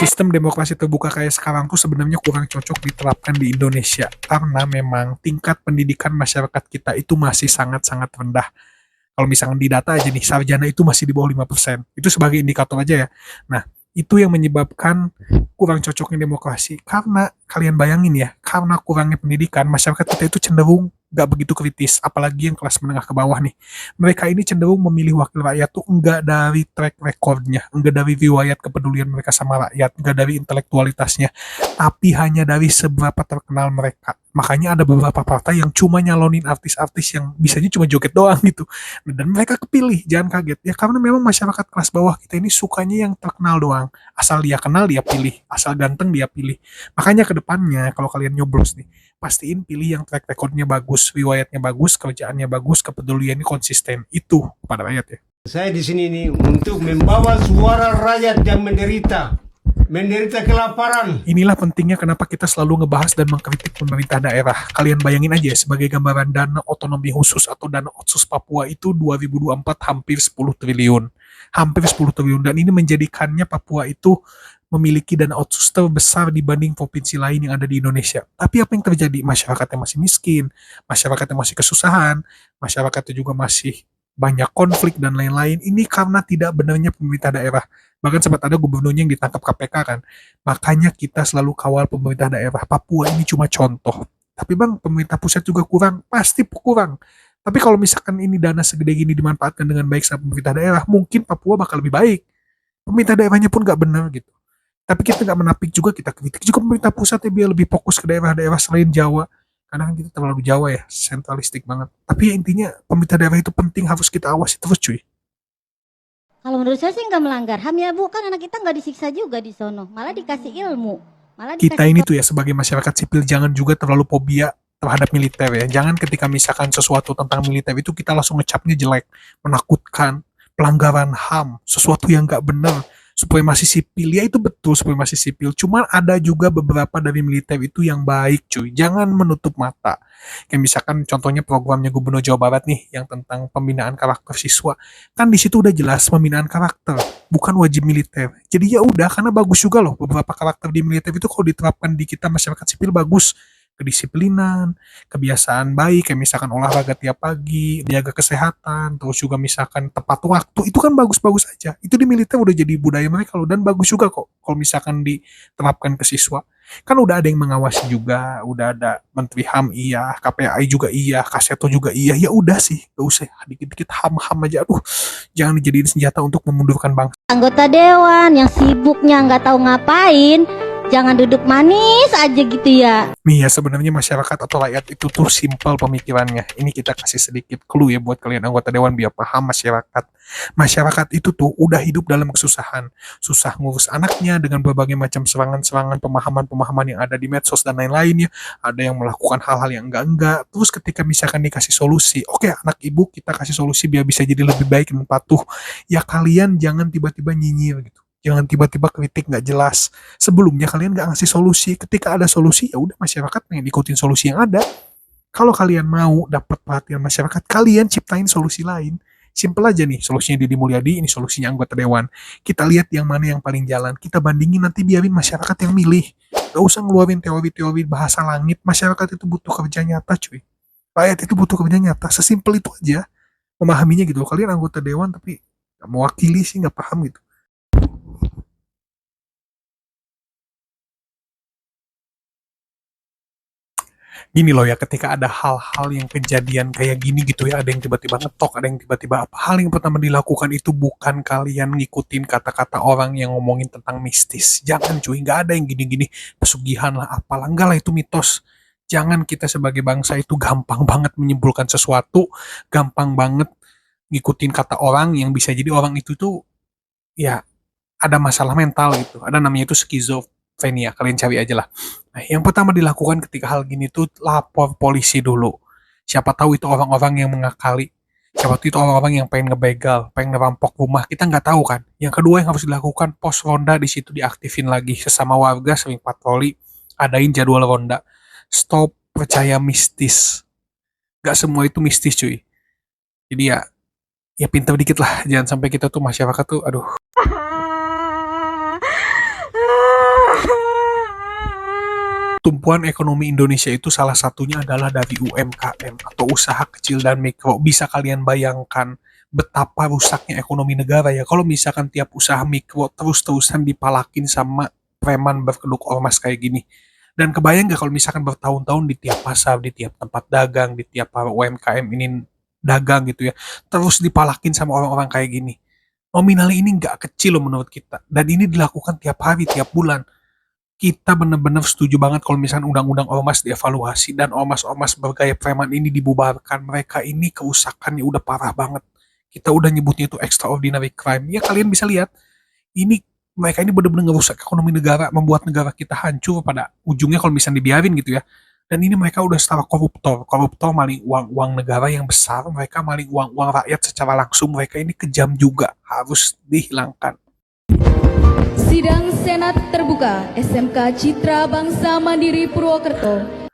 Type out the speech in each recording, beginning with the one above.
sistem demokrasi terbuka kayak sekarang tuh sebenarnya kurang cocok diterapkan di Indonesia karena memang tingkat pendidikan masyarakat kita itu masih sangat-sangat rendah. Kalau misalkan di data aja nih, sarjana itu masih di bawah 5%. Itu sebagai indikator aja ya. Nah, itu yang menyebabkan kurang cocoknya demokrasi. Karena kalian bayangin ya, karena kurangnya pendidikan, masyarakat kita itu cenderung gak begitu kritis, apalagi yang kelas menengah ke bawah nih. Mereka ini cenderung memilih wakil rakyat tuh enggak dari track recordnya, enggak dari riwayat kepedulian mereka sama rakyat, enggak dari intelektualitasnya, tapi hanya dari seberapa terkenal mereka. Makanya ada beberapa partai yang cuma nyalonin artis-artis yang bisanya cuma joget doang gitu. Dan mereka kepilih, jangan kaget. Ya karena memang masyarakat kelas bawah kita ini sukanya yang terkenal doang. Asal dia kenal dia pilih, asal ganteng dia pilih. Makanya ke depannya kalau kalian nyoblos nih, pastiin pilih yang track recordnya bagus, riwayatnya bagus, kerjaannya bagus, kepeduliannya konsisten. Itu kepada rakyat ya. Saya di sini nih untuk membawa suara rakyat yang menderita kelaparan. Inilah pentingnya kenapa kita selalu ngebahas dan mengkritik pemerintah daerah. Kalian bayangin aja sebagai gambaran dana otonomi khusus atau dana otsus Papua itu 2024 hampir 10 triliun. Hampir 10 triliun. Dan ini menjadikannya Papua itu memiliki dana otsus terbesar dibanding provinsi lain yang ada di Indonesia. Tapi apa yang terjadi? Masyarakatnya masih miskin, masyarakatnya masih kesusahan, masyarakatnya juga masih banyak konflik dan lain-lain. Ini karena tidak benarnya pemerintah daerah. Bahkan sempat ada gubernurnya yang ditangkap KPK kan. Makanya kita selalu kawal pemerintah daerah. Papua ini cuma contoh. Tapi bang, pemerintah pusat juga kurang. Pasti kurang. Tapi kalau misalkan ini dana segede gini dimanfaatkan dengan baik sama pemerintah daerah, mungkin Papua bakal lebih baik. Pemerintah daerahnya pun nggak benar gitu. Tapi kita nggak menapik juga, kita kritik juga pemerintah pusat ya biar lebih fokus ke daerah-daerah selain Jawa. Karena kan kita terlalu Jawa ya, sentralistik banget. Tapi ya intinya pemerintah daerah itu penting, harus kita awasi terus cuy. Kalau menurut saya sih nggak melanggar HAM ya Bu, kan anak kita nggak disiksa juga di sono, malah dikasih ilmu. Malah Kita ini tuh ya sebagai masyarakat sipil jangan juga terlalu fobia terhadap militer ya. Jangan ketika misalkan sesuatu tentang militer itu kita langsung ngecapnya jelek, menakutkan, pelanggaran HAM, sesuatu yang nggak benar, supaya masih sipil. Ya itu betul supaya masih sipil. Cuman ada juga beberapa dari militer itu yang baik cuy. Jangan menutup mata. Kayak misalkan contohnya programnya Gubernur Jawa Barat nih yang tentang pembinaan karakter siswa. Kan di situ udah jelas pembinaan karakter, bukan wajib militer. Jadi ya udah, karena bagus juga loh beberapa karakter di militer itu kalau diterapkan di kita masyarakat sipil bagus. Kedisiplinan, kebiasaan baik, kayak misalkan olahraga tiap pagi, jaga kesehatan, terus juga misalkan tepat waktu, itu kan bagus-bagus aja. Itu di militer udah jadi budaya mereka loh, dan bagus juga kok kalau misalkan diterapkan ke siswa. Kan udah ada yang mengawasi juga, udah ada Menteri HAM iya, KPAI juga iya, Kaseto juga iya, ya udah sih, gak usah dikit-dikit HAM-HAM aja, aduh, jangan dijadiin senjata untuk memundurkan bangsa. anggota dewan yang sibuknya nggak tahu ngapain, jangan duduk manis aja gitu ya. Nih ya sebenarnya masyarakat atau rakyat itu tuh simpel pemikirannya. Ini kita kasih sedikit clue ya buat kalian anggota dewan biar paham masyarakat. Masyarakat itu tuh udah hidup dalam kesusahan. Susah ngurus anaknya dengan berbagai macam serangan-serangan pemahaman-pemahaman yang ada di medsos dan lain-lainnya. Ada yang melakukan hal-hal yang enggak-enggak. Terus ketika misalkan dikasih solusi, oke anak ibu kita kasih solusi biar bisa jadi lebih baik dan patuh. Ya kalian jangan tiba-tiba nyinyir gitu. Jangan tiba-tiba kritik nggak jelas. Sebelumnya kalian nggak ngasih solusi. Ketika ada solusi, ya udah masyarakat pengen ikutin solusi yang ada. Kalau kalian mau dapat perhatian masyarakat, kalian ciptain solusi lain. Simple aja nih, solusinya Deddy Mulyadi, ini solusinya anggota dewan. Kita lihat yang mana yang paling jalan. Kita bandingin, nanti biarin masyarakat yang milih. Gak usah ngeluarin teori-teori bahasa langit. Masyarakat itu butuh kerja nyata cuy. Rakyat itu butuh kerja nyata. Sesimpel itu aja. Memahaminya gitu. Kalian anggota dewan tapi gak mewakili sih, gak paham gitu. Gini loh ya, ketika ada hal-hal yang kejadian kayak gini gitu ya, ada yang tiba-tiba ngetok, ada yang tiba-tiba apa, hal yang pertama dilakukan itu bukan kalian ngikutin kata-kata orang yang ngomongin tentang mistis. Jangan cuy, nggak ada yang gini-gini, pesugihan lah, apalah, enggak lah itu mitos. Jangan kita sebagai bangsa itu gampang banget menyimpulkan sesuatu, gampang banget ngikutin kata orang yang bisa jadi orang itu tuh ya ada masalah mental gitu. Ada namanya itu skizofrenia. Kalian cari aja lah. Nah, yang pertama dilakukan ketika hal gini tuh lapor polisi dulu. Siapa tahu itu orang-orang yang mengakali. Siapa tahu itu orang-orang yang pengen ngebegal, pengen ngerampok rumah. Kita nggak tahu kan. Yang kedua yang harus dilakukan, pos ronda di situ diaktifin lagi. Sesama warga sering patroli, adain jadwal ronda. Stop percaya mistis. Gak semua itu mistis cuy. Jadi ya pintar dikit lah. Jangan sampai kita tuh masyarakat tuh, aduh. tumpuan ekonomi Indonesia itu salah satunya adalah dari UMKM atau usaha kecil dan mikro. Bisa kalian bayangkan betapa rusaknya ekonomi negara ya kalau misalkan tiap usaha mikro terus-terusan dipalakin sama preman berkedok ormas kayak gini. Dan kebayang gak kalau misalkan bertahun-tahun di tiap pasar, di tiap tempat dagang, di tiap para UMKM ini dagang gitu ya, terus dipalakin sama orang-orang kayak gini. Nominal ini nggak kecil loh menurut kita. Dan ini dilakukan tiap hari, tiap bulan. Kita benar-benar setuju banget kalau misalkan undang-undang ormas dievaluasi dan ormas-ormas bergaya preman ini dibubarkan. Mereka ini kerusakannya udah parah banget. Kita udah nyebutnya itu extraordinary crime. Ya kalian bisa lihat, ini mereka ini benar-benar ngerusak ekonomi negara, membuat negara kita hancur pada ujungnya kalau misalnya dibiarin gitu ya. Dan ini mereka udah setara koruptor maling uang negara yang besar, mereka maling uang rakyat secara langsung, mereka ini kejam juga, harus dihilangkan. Sidang Senat terbuka SMK Citra Bangsa Mandiri Purwokerto.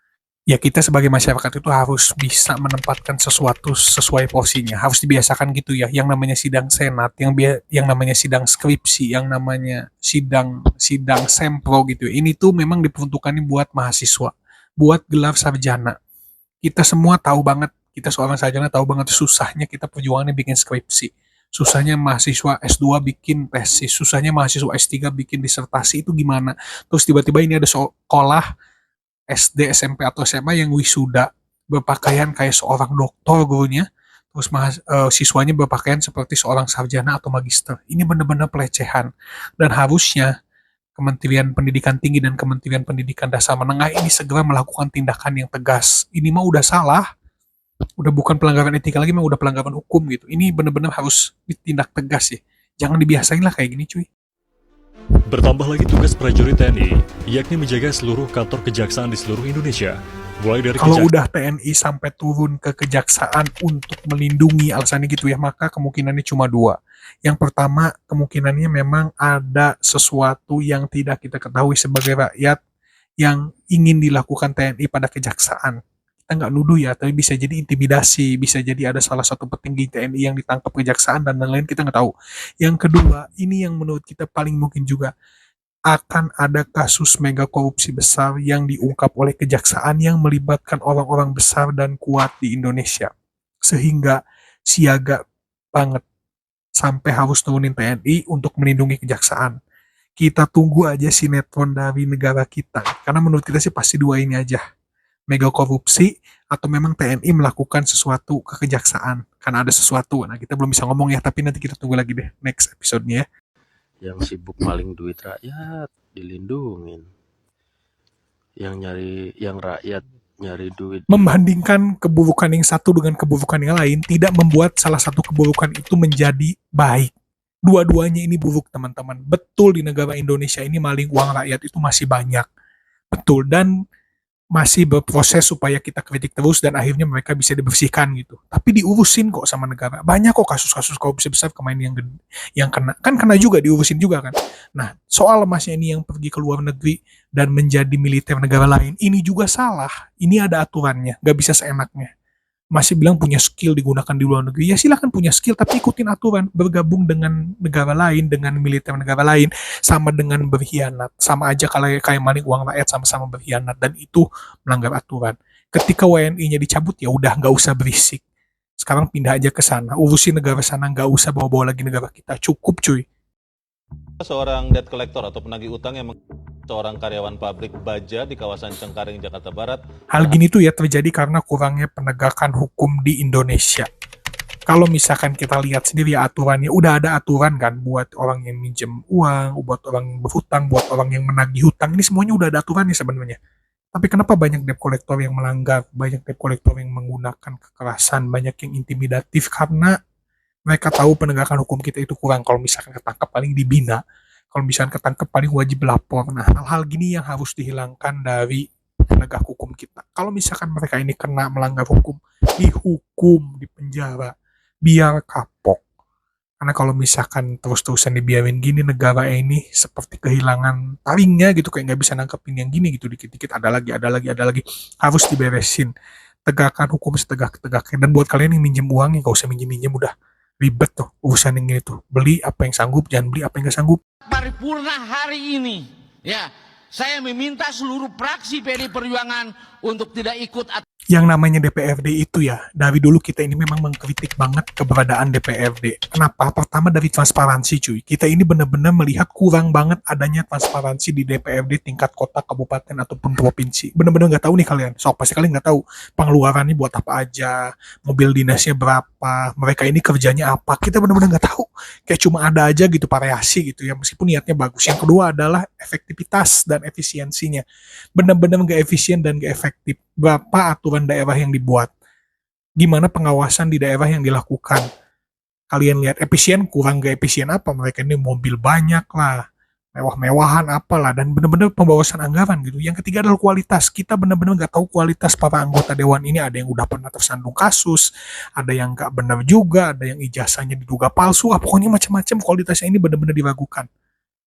Ya kita sebagai masyarakat itu harus bisa menempatkan sesuatu sesuai porsinya. Harus dibiasakan gitu ya. Yang namanya sidang senat, yang namanya sidang skripsi, yang namanya sidang sempro gitu. Ini tuh memang diperuntukkan buat mahasiswa, buat gelar sarjana. Kita semua tahu banget, kita seorang sarjana tahu banget susahnya kita perjuangannya bikin skripsi. Susahnya mahasiswa S2 bikin tesis, susahnya mahasiswa S3 bikin disertasi itu gimana. Terus tiba-tiba ini ada sekolah SD, SMP, atau SMA yang wisuda berpakaian kayak seorang doktor gurunya, terus siswanya berpakaian seperti seorang sarjana atau magister. Ini benar-benar pelecehan. Dan harusnya Kementerian Pendidikan Tinggi dan Kementerian Pendidikan Dasar Menengah ini segera melakukan tindakan yang tegas. Ini mah udah salah, udah bukan pelanggaran etika lagi, mah udah pelanggaran hukum gitu. Ini benar-benar harus ditindak tegas ya. Jangan dibiasain lah kayak gini cuy. Bertambah lagi tugas prajurit TNI, yakni menjaga seluruh kantor kejaksaan di seluruh Indonesia. Mulai dari kalau udah TNI sampai turun ke kejaksaan untuk melindungi alasannya gitu ya, maka kemungkinannya cuma dua. Yang pertama, kemungkinannya memang ada sesuatu yang tidak kita ketahui sebagai rakyat yang ingin dilakukan TNI pada kejaksaan. Kita nggak nuduh ya, tapi bisa jadi intimidasi, bisa jadi ada salah satu petinggi TNI yang ditangkap kejaksaan dan lain-lain, kita nggak tahu. Yang kedua, ini yang menurut kita paling mungkin juga, akan ada kasus mega korupsi besar yang diungkap oleh kejaksaan yang melibatkan orang-orang besar dan kuat di Indonesia. Sehingga siaga banget sampai harus turunin TNI untuk melindungi kejaksaan. Kita tunggu aja sinetron dari negara kita. Karena menurut kita sih pasti dua ini aja. Mega korupsi atau memang TNI melakukan sesuatu ke kejaksaan. Karena ada sesuatu. Nah kita belum bisa ngomong ya, tapi nanti kita tunggu lagi deh next episode-nya ya. Yang sibuk maling duit rakyat dilindungin, yang rakyat nyari duit. Membandingkan keburukan yang satu dengan keburukan yang lain tidak membuat salah satu keburukan itu menjadi baik. Dua-duanya ini buruk teman-teman. Betul di negara Indonesia ini maling uang rakyat itu masih banyak. Betul, dan masih berproses supaya kita kritik terus dan akhirnya mereka bisa dibersihkan gitu. Tapi diurusin kok sama negara. Banyak kok kasus-kasus korupsi besar kemarin yang kena juga, diurusin juga kan. Nah, soal emasnya ini yang pergi ke luar negeri dan menjadi militer negara lain, ini juga salah. Ini ada aturannya, gak bisa seenaknya. Masih bilang punya skill digunakan di luar negeri, ya silahkan punya skill, tapi ikutin aturan. Bergabung dengan negara lain, dengan militer negara lain, sama dengan berkhianat. Sama aja kalau kayak maling uang rakyat, sama-sama berkhianat, dan itu melanggar aturan. Ketika WNI-nya dicabut, ya udah nggak usah berisik. Sekarang pindah aja ke sana, urusin negara sana, nggak usah bawa-bawa lagi negara kita. Cukup cuy. Seorang debt collector atau penagih utang yang seorang karyawan pabrik baja di kawasan Cengkareng, Jakarta Barat. Hal gini tuh ya terjadi karena kurangnya penegakan hukum di Indonesia. Kalau misalkan kita lihat sendiri ya aturannya, udah ada aturan kan buat orang yang minjem uang, buat orang yang berhutang, buat orang yang menagih hutang, ini semuanya udah ada aturannya sebenarnya. Tapi kenapa banyak debt collector yang melanggar, banyak debt collector yang menggunakan kekerasan, banyak yang intimidatif, karena mereka tahu penegakan hukum kita itu kurang. Kalau misalkan ketangkap paling dibina, kalau misalkan ketangkap paling wajib lapor. Nah, hal-hal gini yang harus dihilangkan dari penegak hukum kita. Kalau misalkan mereka ini kena melanggar hukum, dihukum, dipenjara, biar kapok. Karena kalau misalkan terus-terusan dibiarin gini, negara ini seperti kehilangan taringnya gitu, kayak nggak bisa nangkepin yang gini gitu, dikit-dikit ada lagi, harus diberesin. Tegakkan hukum setegak-tegaknya. Dan buat kalian yang minjem uang, ya nggak usah minjem-minjem, udah ribet tuh urusan yang gini tuh. Beli apa yang sanggup, jangan beli apa yang nggak sanggup. Paripurna hari ini, ya, saya meminta seluruh fraksi PDI Perjuangan untuk tidak ikut Yang namanya DPRD itu ya, dari dulu kita ini memang mengkritik banget keberadaan DPRD. Kenapa? Pertama dari transparansi cuy. Kita ini benar-benar melihat kurang banget adanya transparansi di DPRD tingkat kota, kabupaten, ataupun provinsi. Benar-benar nggak tahu nih kalian. So, pasti kalian nggak tahu pengeluarannya buat apa aja, mobil dinasnya berapa, mereka ini kerjanya apa. Kita benar-benar nggak tahu. Kayak cuma ada aja gitu variasi gitu ya, meskipun niatnya bagus. Yang kedua adalah efektivitas dan efisiensinya. Benar-benar nggak efisien dan nggak efektif. Berapa aturan daerah yang dibuat, gimana pengawasan di daerah yang dilakukan. Kalian lihat efisien, kurang gak efisien apa, mereka ini mobil banyak lah, mewah-mewahan apalah, dan benar-benar pemborosan anggaran gitu. Yang ketiga adalah kualitas. Kita benar-benar nggak tahu kualitas para anggota dewan ini. Ada yang udah pernah tersandung kasus, ada yang nggak benar juga, ada yang ijazahnya diduga palsu, pokoknya macam-macam, kualitasnya ini benar-benar diragukan.